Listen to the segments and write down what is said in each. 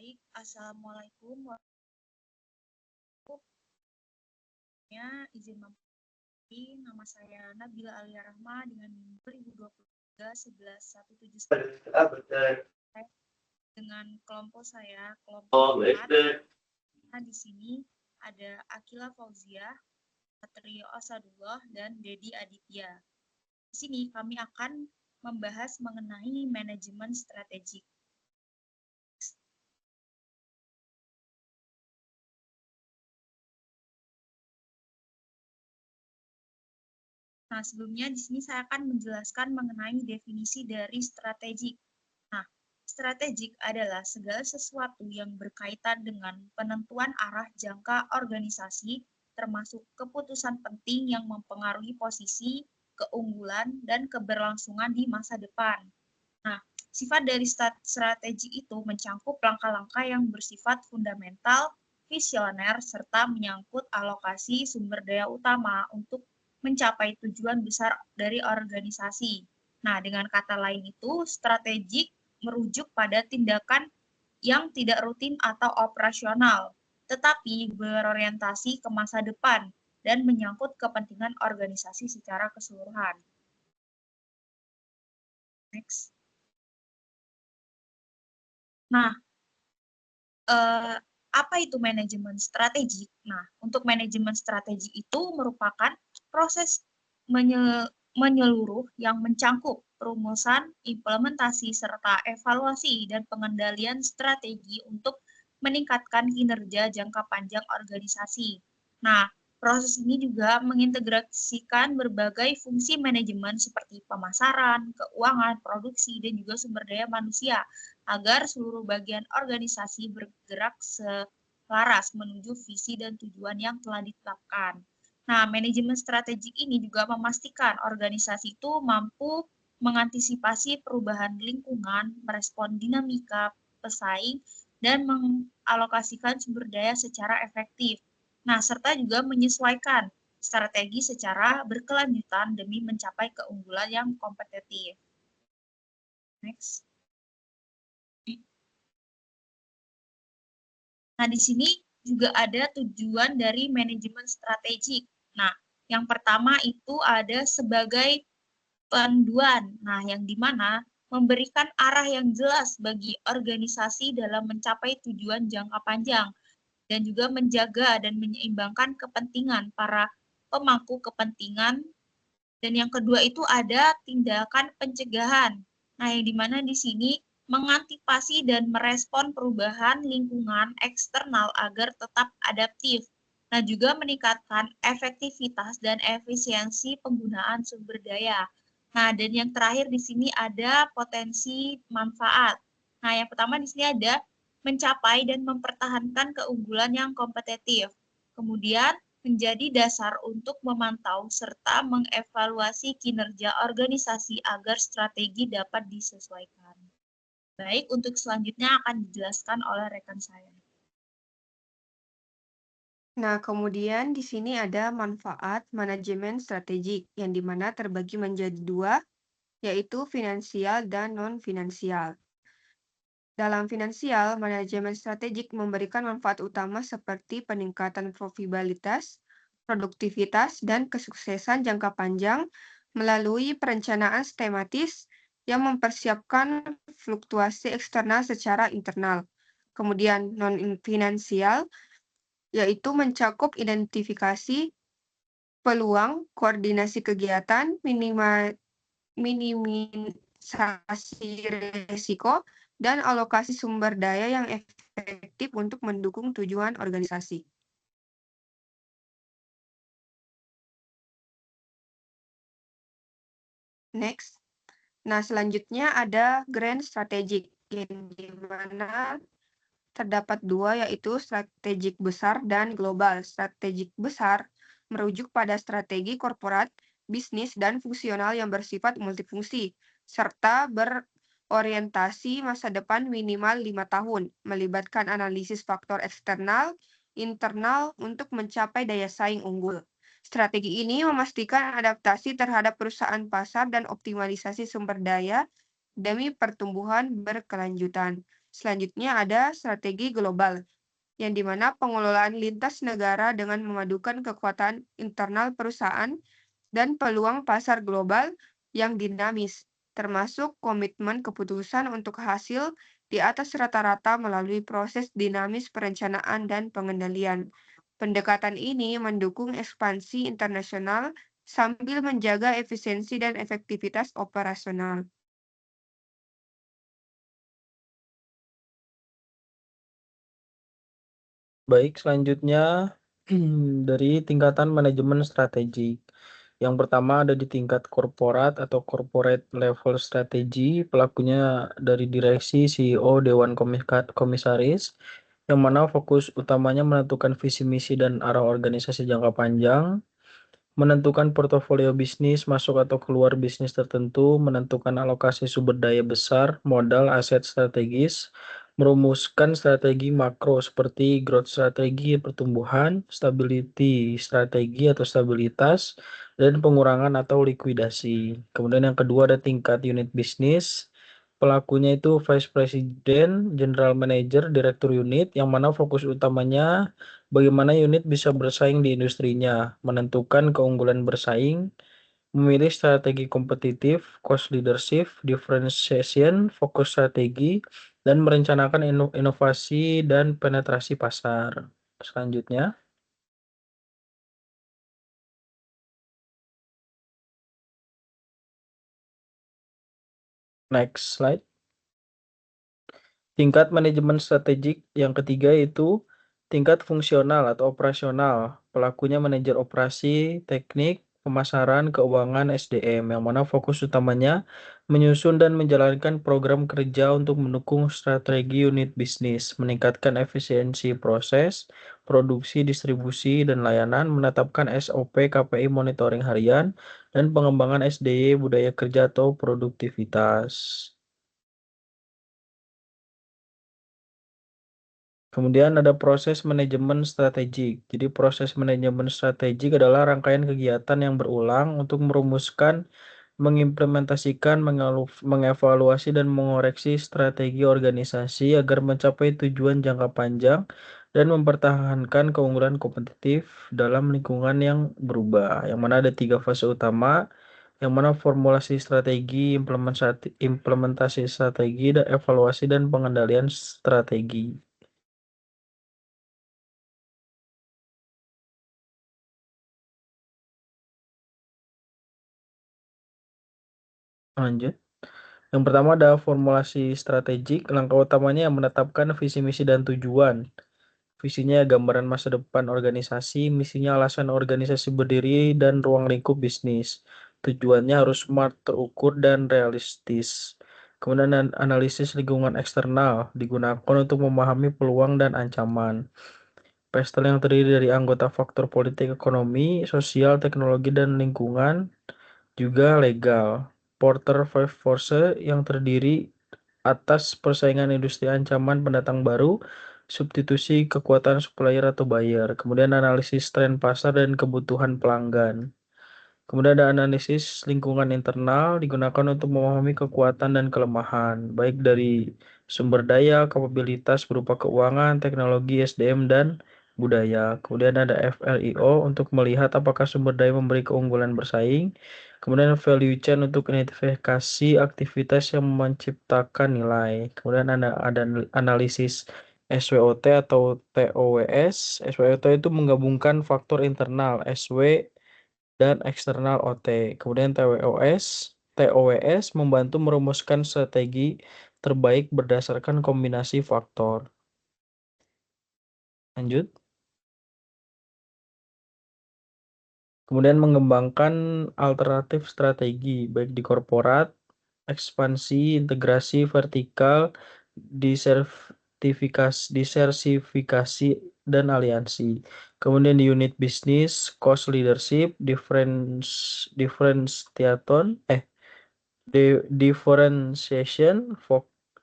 Baik, Assalamualaikum warahmatullahi izin memperkenalkan nama saya Nabila Alia Rahma dengan NIM 2023 11117 dengan kelompok saya, kelompok 4. Nah, di sini ada Akila Fauziah, Satrio Asadullah, dan Dedi Aditya. Di sini kami akan membahas mengenai manajemen strategik. Nah, sebelumnya di sini saya akan menjelaskan mengenai definisi dari strategik. Nah, strategik adalah segala sesuatu yang berkaitan dengan penentuan arah jangka organisasi, termasuk keputusan penting yang mempengaruhi posisi, keunggulan, dan keberlangsungan di masa depan. Nah, sifat dari strategi itu mencangkup langkah-langkah yang bersifat fundamental, visioner, serta menyangkut alokasi sumber daya utama untuk mencapai tujuan besar dari organisasi. Nah, dengan kata lain itu, strategik merujuk pada tindakan yang tidak rutin atau operasional, tetapi berorientasi ke masa depan dan menyangkut kepentingan organisasi secara keseluruhan. Next. Nah, apa itu manajemen strategi? Nah, untuk manajemen strategi itu merupakan proses menyeluruh yang mencangkup perumusan, implementasi, serta evaluasi dan pengendalian strategi untuk meningkatkan kinerja jangka panjang organisasi. Nah, proses ini juga mengintegrasikan berbagai fungsi manajemen seperti pemasaran, keuangan, produksi, dan juga sumber daya manusia agar seluruh bagian organisasi bergerak selaras menuju visi dan tujuan yang telah ditetapkan. Nah, manajemen strategik ini juga memastikan organisasi itu mampu mengantisipasi perubahan lingkungan, merespon dinamika pesaing, dan mengalokasikan sumber daya secara efektif. Nah, serta juga menyesuaikan strategi secara berkelanjutan demi mencapai keunggulan yang kompetitif. Next. Nah, di sini juga ada tujuan dari manajemen strategik. Nah, yang pertama itu ada sebagai panduan. Nah, yang dimana memberikan arah yang jelas bagi organisasi dalam mencapai tujuan jangka panjang dan juga menjaga dan menyeimbangkan kepentingan para pemangku kepentingan. Dan yang kedua itu ada tindakan pencegahan. Nah, yang dimana di sini mengantisipasi dan merespon perubahan lingkungan eksternal agar tetap adaptif. Nah, juga meningkatkan efektivitas dan efisiensi penggunaan sumber daya. Nah, dan yang terakhir di sini ada potensi manfaat. Nah, yang pertama di sini ada mencapai dan mempertahankan keunggulan yang kompetitif. Kemudian menjadi dasar untuk memantau serta mengevaluasi kinerja organisasi agar strategi dapat disesuaikan. Baik, untuk selanjutnya akan dijelaskan oleh rekan saya. Nah, kemudian di sini ada manfaat manajemen strategik yang dimana terbagi menjadi dua, yaitu finansial dan non-finansial. Dalam finansial, manajemen strategik memberikan manfaat utama seperti peningkatan profitabilitas, produktivitas, dan kesuksesan jangka panjang melalui perencanaan sistematis yang mempersiapkan fluktuasi eksternal secara internal. Kemudian non-finansial, yaitu mencakup identifikasi peluang, koordinasi kegiatan, minimalisasi risiko, dan alokasi sumber daya yang efektif untuk mendukung tujuan organisasi. Next. Nah, selanjutnya ada grand strategic, yang dimana terdapat dua, yaitu strategik besar dan global. Strategik besar merujuk pada strategi korporat, bisnis, dan fungsional yang bersifat multifungsi, serta berorientasi masa depan minimal 5 tahun, melibatkan analisis faktor eksternal, internal untuk mencapai daya saing unggul. Strategi ini memastikan adaptasi terhadap perusahaan pasar dan optimalisasi sumber daya demi pertumbuhan berkelanjutan. Selanjutnya ada strategi global, yang dimana pengelolaan lintas negara dengan memadukan kekuatan internal perusahaan dan peluang pasar global yang dinamis, termasuk komitmen keputusan untuk hasil di atas rata-rata melalui proses dinamis perencanaan dan pengendalian. Pendekatan ini mendukung ekspansi internasional sambil menjaga efisiensi dan efektivitas operasional. Baik, selanjutnya dari tingkatan manajemen strategi. Yang pertama ada di tingkat korporat atau corporate level strategi, pelakunya dari direksi, CEO, Dewan Komisaris, yang mana fokus utamanya menentukan visi misi dan arah organisasi jangka panjang, menentukan portofolio bisnis, masuk atau keluar bisnis tertentu, menentukan alokasi sumber daya besar, modal, aset strategis, merumuskan strategi makro seperti growth strategi, pertumbuhan, stability strategi atau stabilitas, dan pengurangan atau likuidasi. Kemudian yang kedua ada tingkat unit bisnis. Pelakunya itu Vice President, General Manager, Direktur unit, yang mana fokus utamanya bagaimana unit bisa bersaing di industrinya, menentukan keunggulan bersaing, memilih strategi kompetitif, cost leadership, differentiation, fokus strategi, dan merencanakan inovasi dan penetrasi pasar. Selanjutnya, next slide. Tingkat manajemen strategik yang ketiga itu tingkat fungsional atau operasional. Pelakunya manajer operasi, teknik, pemasaran, keuangan, SDM, yang mana fokus utamanya menyusun dan menjalankan program kerja untuk mendukung strategi unit bisnis, meningkatkan efisiensi proses, produksi, distribusi, dan layanan, menetapkan SOP, KPI, monitoring harian, dan pengembangan SDY, budaya kerja atau produktivitas. Kemudian ada proses manajemen strategik. Jadi proses manajemen strategik adalah rangkaian kegiatan yang berulang untuk merumuskan, mengimplementasikan, mengevaluasi, dan mengoreksi strategi organisasi agar mencapai tujuan jangka panjang dan mempertahankan keunggulan kompetitif dalam lingkungan yang berubah. Yang mana ada 3 fase utama, yang mana formulasi strategi, implementasi strategi, dan evaluasi dan pengendalian strategi. Lanjut. Yang pertama ada formulasi strategik. Langkah utamanya yang menetapkan visi misi dan tujuan. Visinya gambaran masa depan organisasi, misinya alasan organisasi berdiri dan ruang lingkup bisnis. Tujuannya harus smart, terukur, dan realistis. Kemudian analisis lingkungan eksternal digunakan untuk memahami peluang dan ancaman. Pestel yang terdiri dari anggota faktor politik, ekonomi, sosial, teknologi, dan lingkungan, juga legal. Porter Five Force yang terdiri atas persaingan industri, ancaman pendatang baru, substitusi kekuatan supplier atau buyer. Kemudian analisis tren pasar dan kebutuhan pelanggan. Kemudian ada analisis lingkungan internal digunakan untuk memahami kekuatan dan kelemahan, baik dari sumber daya, kapabilitas berupa keuangan, teknologi, SDM, dan budaya. Kemudian ada FLIO untuk melihat apakah sumber daya memberi keunggulan bersaing. Kemudian value chain untuk identifikasi aktivitas yang menciptakan nilai. Kemudian ada analisis SWOT atau TOWS. SWOT itu menggabungkan faktor internal SW dan eksternal OT. Kemudian TOWS membantu merumuskan strategi terbaik berdasarkan kombinasi faktor. Lanjut. Kemudian mengembangkan alternatif strategi baik di korporat, ekspansi, integrasi vertikal, disertifikasi, dan aliansi. Kemudian di unit bisnis, cost leadership, differentiation,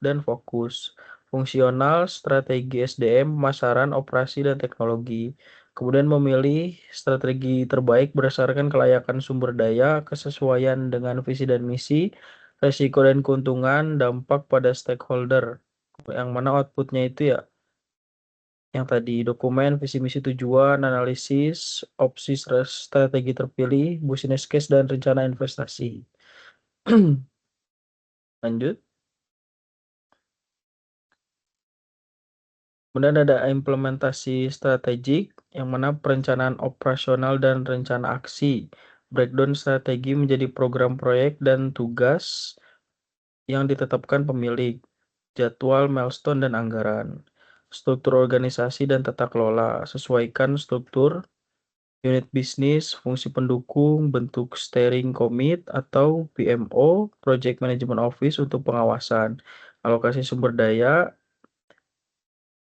dan fokus. Fungsional, strategi SDM, pemasaran, operasi, dan teknologi. Kemudian memilih strategi terbaik berdasarkan kelayakan sumber daya, kesesuaian dengan visi dan misi, resiko dan keuntungan, dampak pada stakeholder. yang mana outputnya itu ya yang tadi dokumen, visi misi tujuan, analisis, opsi strategi terpilih, business case, dan rencana investasi. Lanjut. Kemudian ada implementasi strategik, yang mana perencanaan operasional dan rencana aksi. Breakdown strategi menjadi program proyek dan tugas yang ditetapkan pemilik, jadwal, milestone, dan anggaran. Struktur organisasi dan tata kelola. Sesuaikan struktur unit bisnis, fungsi pendukung, bentuk steering commit atau PMO, Project Management Office untuk pengawasan. Alokasi sumber daya,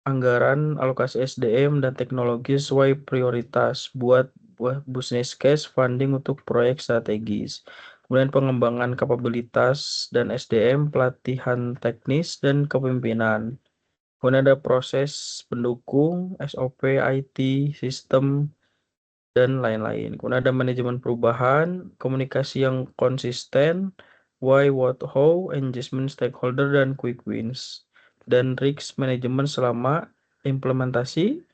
anggaran, alokasi SDM, dan teknologi sesuai prioritas. Buat business case, funding untuk proyek strategis. Kemudian pengembangan kapabilitas dan SDM, pelatihan teknis, dan kepemimpinan. Kemudian ada proses pendukung, SOP, IT, sistem, dan lain-lain. Kemudian ada manajemen perubahan, komunikasi yang konsisten, why, what, how, engagement stakeholder, dan quick wins. Dan risk management selama implementasi.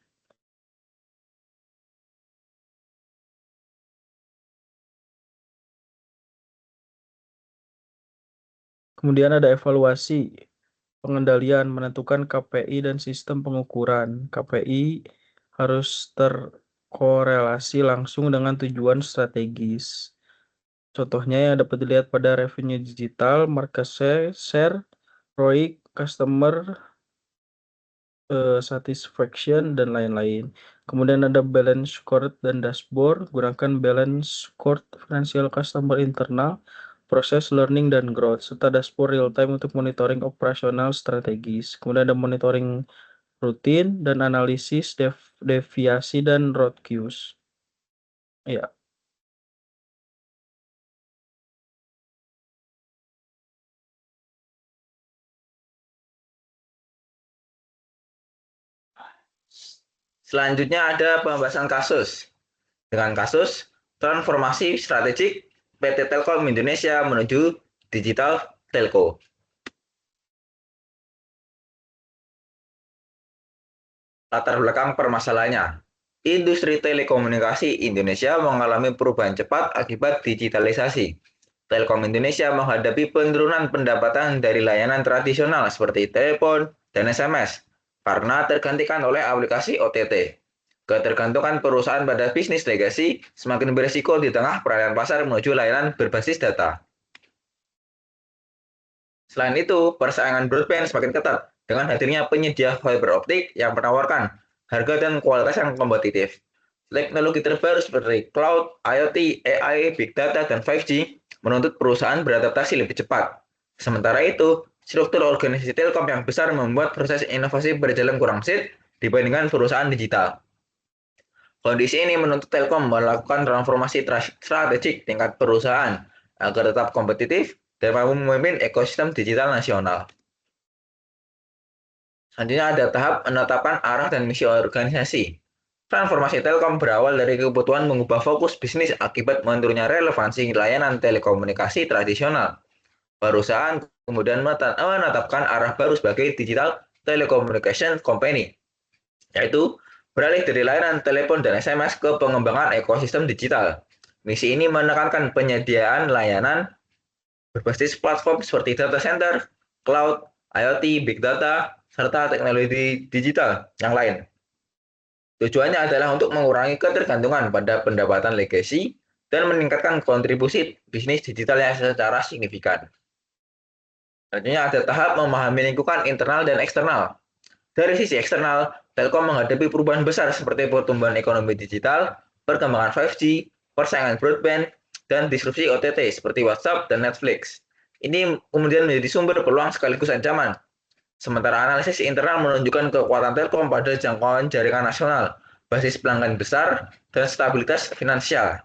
Kemudian ada evaluasi, pengendalian, menentukan KPI dan sistem pengukuran. KPI harus terkorelasi langsung dengan tujuan strategis. Contohnya yang dapat dilihat pada revenue digital, market share, ROIC, customer satisfaction, dan lain-lain. Kemudian ada balance scorecard dan dashboard. Gunakan balance scorecard financial customer internal, proses learning dan growth, serta dashboard real time untuk monitoring operasional strategis. Kemudian ada monitoring rutin dan analisis deviasi dan road cues. Ya. Selanjutnya ada pembahasan kasus. Dengan kasus transformasi strategik PT Telkom Indonesia menuju digital telco. Latar belakang permasalahannya. Industri telekomunikasi Indonesia mengalami perubahan cepat akibat digitalisasi. Telkom Indonesia menghadapi penurunan pendapatan dari layanan tradisional seperti telepon dan SMS karena tergantikan oleh aplikasi OTT. Ketergantungan perusahaan pada bisnis legasi semakin berisiko di tengah peralihan pasar menuju layanan berbasis data. Selain itu, persaingan broadband semakin ketat dengan hadirnya penyedia fiber optik yang menawarkan harga dan kualitas yang kompetitif. Teknologi terbaru seperti cloud, IoT, AI, big data, dan 5G menuntut perusahaan beradaptasi lebih cepat. Sementara itu, struktur organisasi Telkom yang besar membuat proses inovasi berjalan kurang fit dibandingkan perusahaan digital. Kondisi ini menuntut Telkom melakukan transformasi strategik tingkat perusahaan agar tetap kompetitif dan mampu memimpin ekosistem digital nasional. Selanjutnya ada tahap penetapan arah dan misi organisasi. Transformasi Telkom berawal dari kebutuhan mengubah fokus bisnis akibat menurunnya relevansi layanan telekomunikasi tradisional. Perusahaan kemudian menetapkan arah baru sebagai Digital Telecommunication Company, yaitu beralih dari layanan telepon dan SMS ke pengembangan ekosistem digital. Misi ini menekankan penyediaan layanan berbasis platform seperti data center, cloud, IoT, big data, serta teknologi digital yang lain. Tujuannya adalah untuk mengurangi ketergantungan pada pendapatan legacy dan meningkatkan kontribusi bisnis digital yang secara signifikan. Selanjutnya ada tahap memahami lingkungan internal dan eksternal. Dari sisi eksternal, Telkom menghadapi perubahan besar seperti pertumbuhan ekonomi digital, perkembangan 5G, persaingan broadband, dan disrupsi OTT seperti WhatsApp dan Netflix. Ini kemudian menjadi sumber peluang sekaligus ancaman. Sementara analisis internal menunjukkan kekuatan Telkom pada jangkauan jaringan nasional, basis pelanggan besar, dan stabilitas finansial.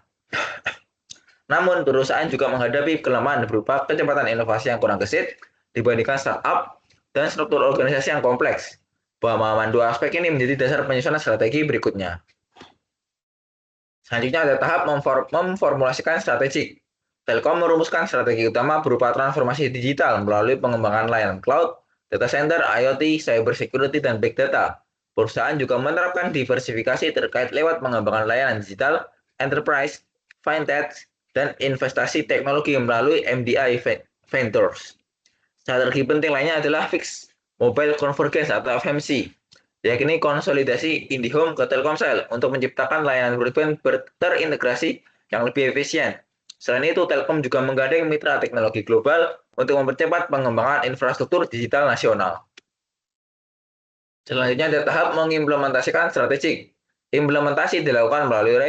Namun, perusahaan juga menghadapi kelemahan berupa kecepatan inovasi yang kurang gesit dibandingkan startup dan struktur organisasi yang kompleks. Pemahaman dua aspek ini menjadi dasar penyusunan strategi berikutnya. Selanjutnya ada tahap memformulasikan strategi. Telkom merumuskan strategi utama berupa transformasi digital melalui pengembangan layanan cloud, data center, IoT, cyber security, dan big data. Perusahaan juga menerapkan diversifikasi terkait lewat mengembangkan layanan digital, enterprise, fintech, dan investasi teknologi melalui MDI Ventures. Strategi penting lainnya adalah Fixed Mobile Convergence atau FMC, yakni konsolidasi IndiHome ke Telkomsel untuk menciptakan layanan broadband terintegrasi yang lebih efisien. Selain itu, Telkom juga menggandeng mitra teknologi global untuk mempercepat pengembangan infrastruktur digital nasional. Selanjutnya ada tahap mengimplementasikan strategik. Implementasi dilakukan melalui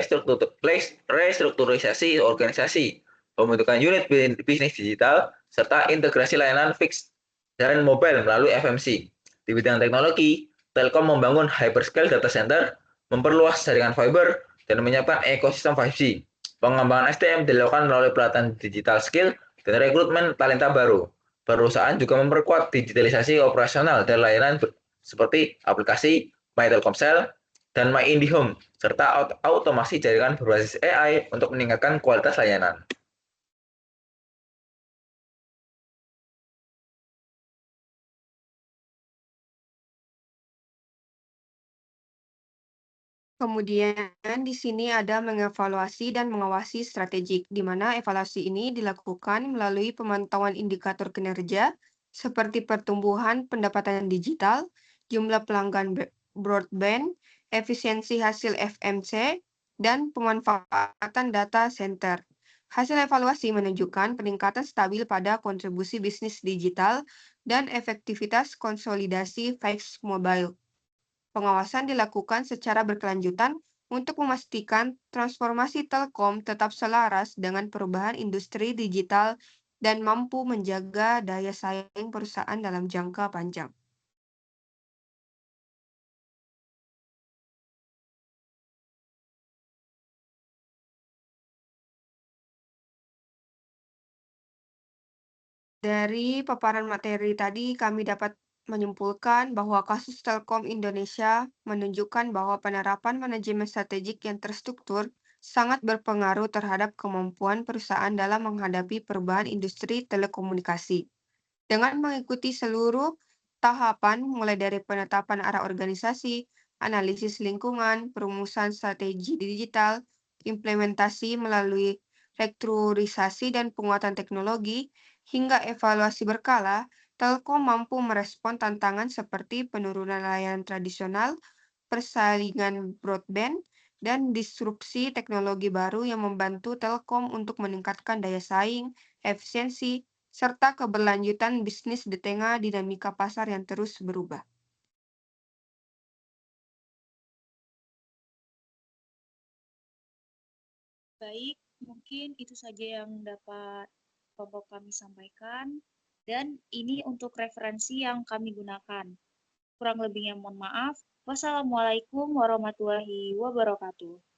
restrukturisasi organisasi, pembentukan unit bisnis digital, serta integrasi layanan fixed dan mobile melalui FMC. Di bidang teknologi, Telkom membangun hyperscale data center, memperluas jaringan fiber, dan menyiapkan ekosistem 5G. Pengembangan SDM dilakukan melalui pelatihan digital skill dan rekrutmen talenta baru. Perusahaan juga memperkuat digitalisasi operasional dan layanan seperti aplikasi My Telkomsel dan My IndiHome, serta otomasi jaringan berbasis AI untuk meningkatkan kualitas layanan. Kemudian di sini ada mengevaluasi dan mengawasi strategik, di mana evaluasi ini dilakukan melalui pemantauan indikator kinerja seperti pertumbuhan pendapatan digital, jumlah pelanggan broadband, efisiensi hasil FMC, dan pemanfaatan data center. Hasil evaluasi menunjukkan peningkatan stabil pada kontribusi bisnis digital dan efektivitas konsolidasi fixed mobile. Pengawasan dilakukan secara berkelanjutan untuk memastikan transformasi Telkom tetap selaras dengan perubahan industri digital dan mampu menjaga daya saing perusahaan dalam jangka panjang. Dari paparan materi tadi, kami dapat menyimpulkan bahwa kasus Telkom Indonesia menunjukkan bahwa penerapan manajemen strategik yang terstruktur sangat berpengaruh terhadap kemampuan perusahaan dalam menghadapi perubahan industri telekomunikasi. Dengan mengikuti seluruh tahapan, mulai dari penetapan arah organisasi, analisis lingkungan, perumusan strategi digital, implementasi melalui restrukturisasi dan penguatan teknologi, hingga evaluasi berkala, Telkom mampu merespon tantangan seperti penurunan layanan tradisional, persaingan broadband, dan disrupsi teknologi baru yang membantu Telkom untuk meningkatkan daya saing, efisiensi, serta keberlanjutan bisnis di tengah dinamika pasar yang terus berubah. Baik, mungkin itu saja yang dapat kelompok kami sampaikan. Dan ini untuk referensi yang kami gunakan. Kurang lebihnya mohon maaf. Wassalamualaikum warahmatullahi wabarakatuh.